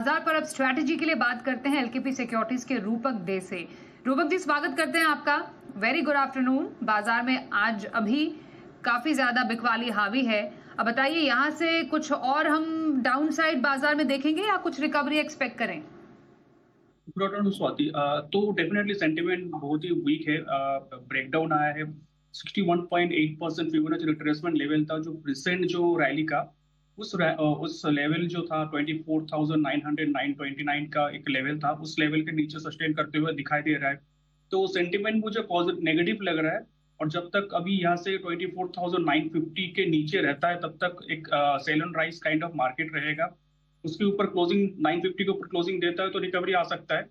बाजार पर अब स्ट्रैटेजी के लिए बात करते हैं एलकेपी सिक्योरिटीज के रूपक दे से। रूपक जी, स्वागत करते हैं आपका। Very good afternoon. बाजार में आज अभी काफी ज्यादा बिकवाली हावी है। अब बताइए, यहाँ से कुछ और हम डाउन साइड बाजार में देखेंगे या कुछ रिकवरी एक्सपेक्ट करें? Good afternoon Swati. तो डेफिनेटली सेंटिमेंट बहुत ही वीक है। ब्रेकडाउन आया है। 61.8% फिबोनाची रिट्रेसमेंट लेवल था जो रिसेंट जो रैली का उस लेवल जो था 24,900 का एक लेवल था, उस लेवल के नीचे सस्टेन करते हुए दिखाई दे रहा है। तो सेंटिमेंट मुझे पॉजिटिव नेगेटिव लग रहा है। और जब तक अभी यहाँ से 24,950 के नीचे रहता है तब तक एक sell and rise kind of market रहेगा। उसके ऊपर क्लोजिंग 950 के ऊपर क्लोजिंग देता है तो रिकवरी आ सकता है।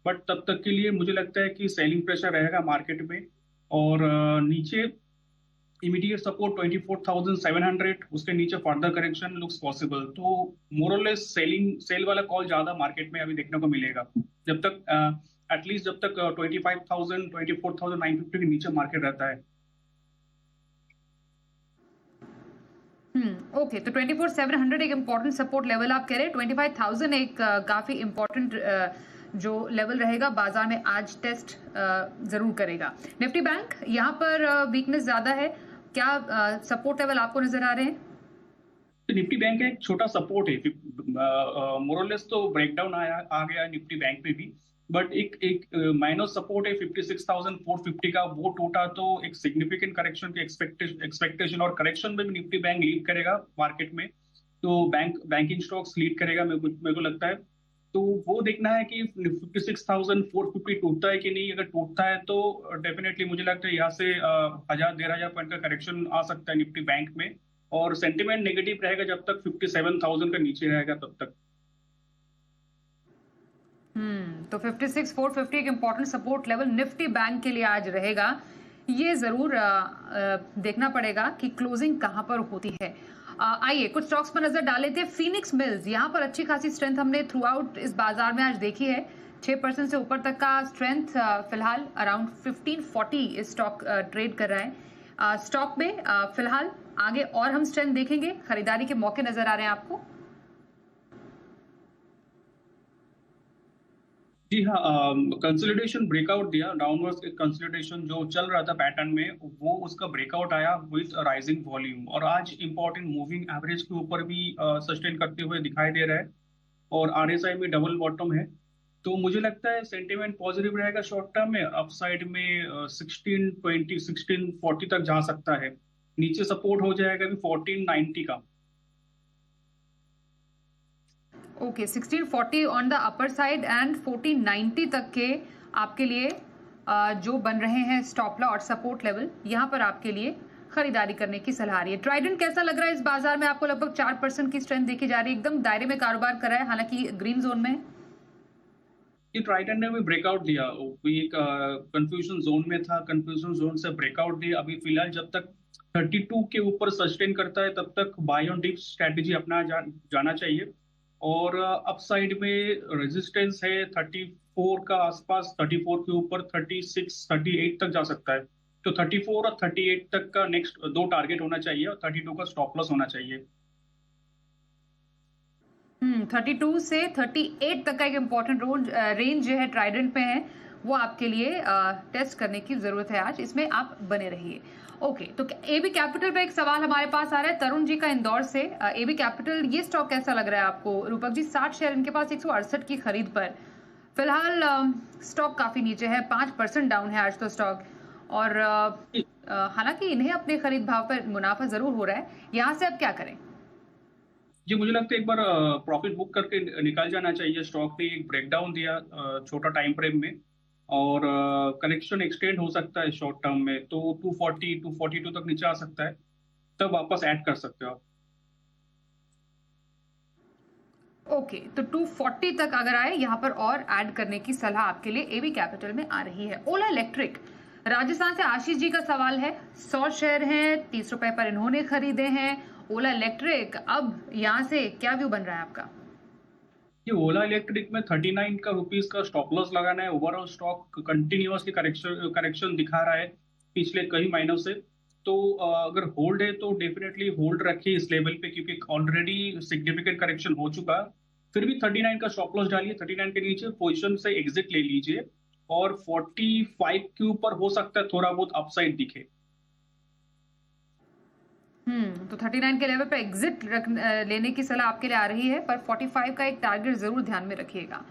बट तब तक के लिए मुझे लगता है कि सेलिंग प्रेशर रहेगा मार्केट में। और नीचे इमीडिएट सपोर्ट 24,700, उसके नीचे फर्दर करेक्शन लुक्स पॉसिबल। तो मोरलेस सेल वाला कॉल ज्यादा मार्केट में अभी देखने को मिलेगा जब तक एटलीस्ट जब तक 25,000 24,950 के नीचे मार्केट रहता है। ओके, तो 24,700 एक इम्पोर्टेंट सपोर्ट लेवल आप कह रहे हैं। 25,000 एक काफी इम्पोर्टेंट जो लेवल रहेगा बाजार में आज टेस्ट जरूर करेगा। निफ्टी बैंक यहाँ पर वीकनेस ज्यादा है, क्या सपोर्ट लेवल आपको नजर आ रहे हैं? तो निफ्टी बैंक का एक छोटा सपोर्ट है। मोरलेस तो ब्रेकडाउन आ गया निफ्टी बैंक में भी। बट एक एक माइनस सपोर्ट है 56,450 का, वो टूटा तो एक सिग्निफिकेंट करेक्शन की एक्सपेक्टेशन और करेक्शन में भी निफ्टी बैंक लीड करेगा मार्केट में। तो बैंकिंग स्टॉक्स लीड करेगा मेरे को लगता है। तो वो देखना है कि 56,450 टूटता है कि नहीं। अगर टूटता है तो डेफिनेटली मुझे लगता है यहाँ से 1,000 1,500 पॉइंट का करेक्शन आ सकता है निफ्टी बैंक में। और सेंटिमेंट नेगेटिव रहेगा जब तक 57,000 का नीचे रहेगा तब तक। तो 56,450 एक important support level Nifty bank के लिए आज रहेगा। ये जरूर देखना पड़ेगा कि क्लोजिंग कहां पर होती है। आइए कुछ स्टॉक्स पर नजर डाल लेते हैं। फीनिक्स मिल्स, यहाँ पर अच्छी खासी स्ट्रेंथ हमने थ्रू आउट इस बाजार में आज देखी है। 6% से ऊपर तक का स्ट्रेंथ फिलहाल अराउंड 1540 इस स्टॉक ट्रेड कर रहा है। स्टॉक में फिलहाल आगे और हम स्ट्रेंथ देखेंगे, खरीदारी के मौके नजर आ रहे हैं आपको? जी हाँ, कंसोलिडेशन ब्रेकआउट दिया। डाउनवर्ड्स कंसोलिडेशन जो चल रहा था पैटर्न में, वो उसका ब्रेकआउट आया विद राइजिंग वॉल्यूम। और आज इंपॉर्टेंट मूविंग एवरेज के ऊपर भी सस्टेन करते हुए दिखाई दे रहा है। और आरएसआई में डबल बॉटम है। तो मुझे लगता है सेंटिमेंट पॉजिटिव रहेगा शॉर्ट टर्म में। अपसाइड में 1620 1640 तक जा सकता है। नीचे सपोर्ट हो जाएगा भी 1490 का। Okay, 1640 on the upper side and 1490 तक के आपके लिए जो बन रहे हैं स्टॉप लॉस और सपोर्ट लेवल, यहाँ पर आपके लिए खरीदारी करने की सलाह रही है। ट्राइडेंट कैसा लग रहा है इस बाजार में? आपको लगभग 4% की स्ट्रेंथ देखी जा रही है, एकदम दायरे में कारोबार कर रहा है, हालांकि ग्रीन जोन में। ये ट्राइडेंट ने भी ब्रेकआउट दिया। वो एक कंफ्यूजन जोन में था, कंफ्यूजन जोन से ब्रेकआउट दिया। अभी फिलहाल जब तक 32 के ऊपर सस्टेन करता है तब तक बाय ऑन डिप स्ट्रेटेजी अपना जाना चाहिए। और अपसाइड में रेजिस्टेंस है 34 का आसपास। 34 के ऊपर 36 38 तक जा सकता है। तो 34 और 38 तक का नेक्स्ट दो टारगेट होना चाहिए और 32 का स्टॉप लॉस होना चाहिए। 32 से 38 तक का एक इंपॉर्टेंट रेंज जो है ट्राइडेंट में है, वो आपके लिए टेस्ट करने की जरूरत है आज, इसमें आप बने रहिए। ओके, तो एबी कैपिटल पे एक सवाल हमारे पास आ रहा है तरुण जी का इंदौर से। एबी कैपिटल, ये स्टॉक कैसा लग रहा है आपको? रूपक जी, 60 शेयर इनके पास 168 की खरीद पर। फिलहाल स्टॉक काफी नीचे है, 5% डाउन है आज तो स्टॉक। और हालांकि इन्हें अपने खरीद भाव पर मुनाफा जरूर हो रहा है, यहाँ से अब क्या करें? जी, मुझे लगता है एक बार प्रॉफिट बुक करके निकल जाना चाहिए। स्टॉक ने एक ब्रेकडाउन दिया छोटा टाइम फ्रेम में। और करेक्शन एक्सटेंड हो सकता है शॉर्ट टर्म में, तो 240 242 तक नीचे आ सकता है। तब वापस ऐड कर सकते हो आप। ओके, तो 240 तक अगर आए यहाँ पर और ऐड करने की सलाह आपके लिए एबी कैपिटल में आ रही है। ओला इलेक्ट्रिक, राजस्थान से आशीष जी का सवाल है। 100 शेयर हैं, 30 रुपए पर इन्होंने खरीदे हैं। ओला इलेक्ट्रिक, अब यहाँ से क्या व्यू बन रहा है आपका? ये ओला इलेक्ट्रिक में 39 का रुपीस का स्टॉप लॉस लगाना है। Overall stock continuously correction correction दिखा रहा है पिछले कई महीनों से। तो अगर होल्ड है तो डेफिनेटली होल्ड रखिए इस लेवल पे, क्योंकि ऑलरेडी सिग्निफिकेंट करेक्शन हो चुका। फिर भी 39 का स्टॉप लॉस डालिए, 39 के नीचे पोजीशन से एग्जिट ले लीजिए और 45 के ऊपर हो सकता है थोड़ा बहुत अपसाइड दिखे। तो 39 के लेवल पर एग्जिट लेने की सलाह आपके लिए आ रही है, पर 45 का एक टारगेट जरूर ध्यान में रखिएगा।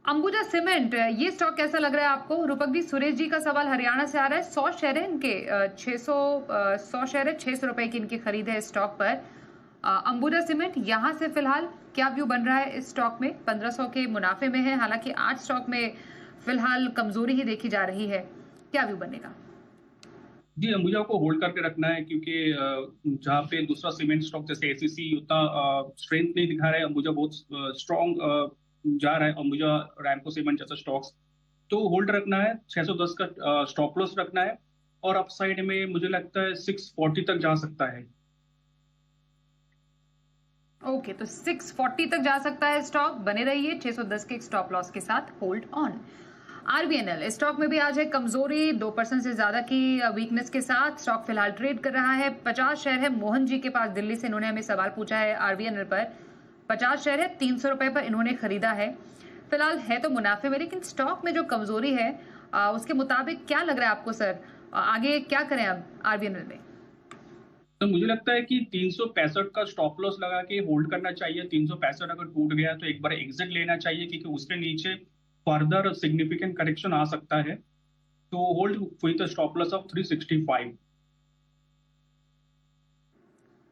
अंबुजा सीमेंट, ये स्टॉक कैसा लग रहा है आपको? रूपक जी, सुरेश जी का सवाल हरियाणा से आ रहा है। 100 शेयर है इनके, 100 शेयर है, 600 रुपए की इनकी खरीद है स्टॉक पर। अंबुजा सीमेंट, यहां से फिलहाल क्या व्यू बन रहा है इस स्टॉक में? 1500 के मुनाफे में है, हालांकि आज स्टॉक में फिलहाल कमजोरी ही देखी जा रही है, क्या व्यू बनेगा? जी, अंबुजा को होल्ड करके रखना है क्योंकि जहाँ पे दूसरा सीमेंट स्टॉक जैसे एसीसी उतना स्ट्रेंथ नहीं दिखा रहा है, अंबुजा बहुत स्ट्रॉन्ग जा रहा है। अंबुजा, रैमको सीमेंट जैसा स्टॉक्स तो होल्ड रखना है। 610 का स्टॉप लॉस रखना है और अपसाइड में मुझे लगता है 640 तक जा सकता है। ओके, तो 640 तक जा सकता है स्टॉक, बने रहिए 610 के स्टॉप लॉस के साथ, होल्ड ऑन। आरबीएनएल स्टॉक में भी आज है कमजोरी, 2% से ज्यादा की वीकनेस के साथ स्टॉक फिलहाल ट्रेड कर रहा है। 50 शेयर है मोहन जी के पास, दिल्ली से इन्होंने हमें सवाल पूछा है आरबीएनएल पर। 50 शेयर है, 300 रुपए पर इन्होंने खरीदा है। फिलहाल है तो मुनाफे में, लेकिन स्टॉक में जो कमजोरी है उसके मुताबिक क्या लग रहा है आपको सर? आगे क्या करें अब आरबीएनएल में? तो मुझे लगता है कि 365 का स्टॉप लॉस लगा के होल्ड करना चाहिए। 365 अगर टूट गया तो एक बार एग्जिट लेना चाहिए क्योंकि उसके नीचे फर्दर सिग्निफिकेंट करेक्शन आ सकता है। तो hold with the stop loss of 365।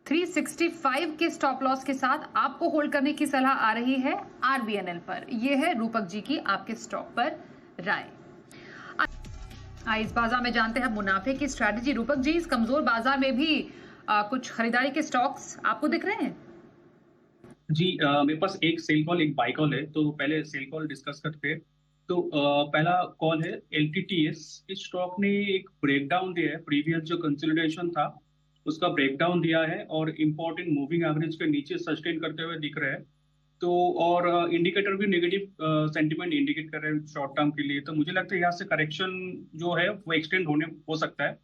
365 के स्टॉप लॉस के साथ आपको होल्ड करने की सलाह आ रही है आरबीएनएल पर। यह है रूपक जी की आपके स्टॉक पर राय। इस बाजार में जानते हैं मुनाफे की स्ट्रैटेजी। रूपक जी, इस कमजोर बाजार में भी कुछ खरीदारी के स्टॉक्स आपको दिख रहे हैं? जी, मेरे पास एक सेल कॉल एक बाय कॉल है, तो पहले सेल कॉल डिस्कस करते हैं। तो पहला कॉल है एलटीटीएस। इस स्टॉक ने एक ब्रेकडाउन दिया है, प्रीवियस जो कंसोलिडेशन था उसका ब्रेकडाउन दिया है और इंपॉर्टेंट मूविंग एवरेज के नीचे सस्टेन करते हुए दिख रहा है। तो और इंडिकेटर भी नेगेटिव सेंटीमेंट इंडिकेट कर रहे हैं शॉर्ट टर्म के लिए। तो मुझे लगता है यहाँ से करेक्शन जो है वो एक्सटेंड होने हो सकता है।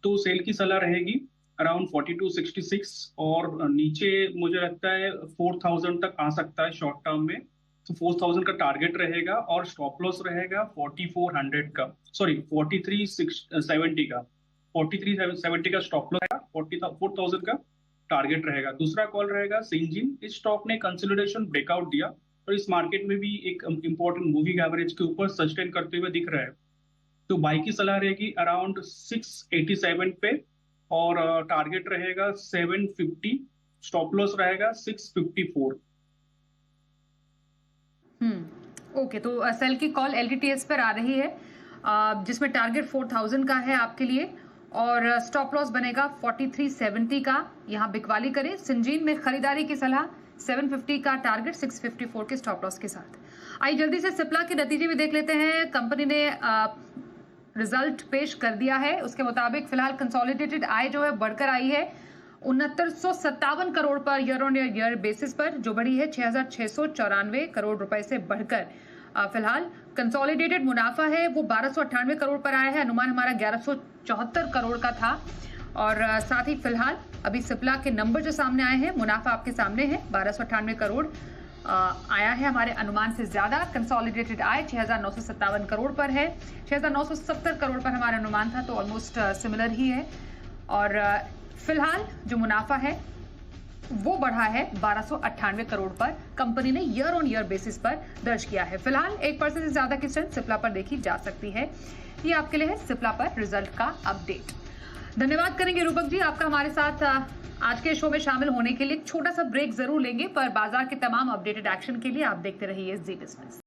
तो सेल की सलाह रहेगी अराउंड 4266 और नीचे मुझे लगता है 4000 तक आ सकता है शॉर्ट टर्म में। तो 4000 का टारगेट रहेगा और स्टॉप लॉस रहेगा 4400 का, सॉरी 4370 का। 4370 का स्टॉप लॉस रहेगा, 4000 का टारगेट रहेगा। दूसरा कॉल रहेगा सिंजिन। इस स्टॉक ने कंसोलिडेशन ब्रेकआउट दिया और इस मार्केट में भी एक इंपॉर्टेंट मूविंग एवरेज के ऊपर सस्टेन करते हुए दिख रहा है। तो बाई की सलाह रहेगी अराउंड 687 पे और टारगेट रहेगा 750, स्टॉप लॉस रहेगा 654। ओके, तो सेल की कॉल एलटीटीएस पर आ रही है जिसमें टारगेट 4000 का है आपके लिए और स्टॉप लॉस बनेगा 4370 का। यहाँ बिकवाली करें। सिंजीन में खरीदारी की सलाह, 750 का टारगेट, 654 के स्टॉप लॉस के साथ। आइए जल्दी से सिप्ला के नतीजे भी देख लेते हैं। कंपनी ने रिजल्ट पेश कर दिया है, उसके मुताबिक फिलहाल कंसोलिडेटेड आय जो है बढ़कर आई है 6957 crore per year on year basis पर, जो बढ़ी है 6694 करोड़ रुपए से बढ़कर। फिलहाल कंसोलिडेटेड मुनाफा है वो 1298 करोड़ पर आया है, अनुमान हमारा 1174 करोड़ का था। और साथ ही फिलहाल अभी सिप्ला के नंबर जो सामने आए हैं, मुनाफा आपके सामने है 1298 करोड़ आया है हमारे अनुमान से ज्यादा। कंसोलिडेटेड आय 6957 करोड़ पर है, 6970 करोड़ पर हमारा अनुमान था, तो ऑलमोस्ट सिमिलर ही है। और फिलहाल जो मुनाफा है वो बढ़ा है 1298 करोड़ पर, कंपनी ने ईयर ऑन ईयर बेसिस पर दर्ज किया है। फिलहाल 1% से ज्यादा की स्ट्रेंथ सिप्ला पर देखी जा सकती है। ये आपके लिए है सिप्ला पर रिजल्ट का अपडेट। धन्यवाद करेंगे रूपक जी आपका हमारे साथ आज के शो में शामिल होने के लिए। छोटा सा ब्रेक जरूर लेंगे, पर बाजार के तमाम अपडेटेड एक्शन के लिए आप देखते रहिए जी बिजनेस।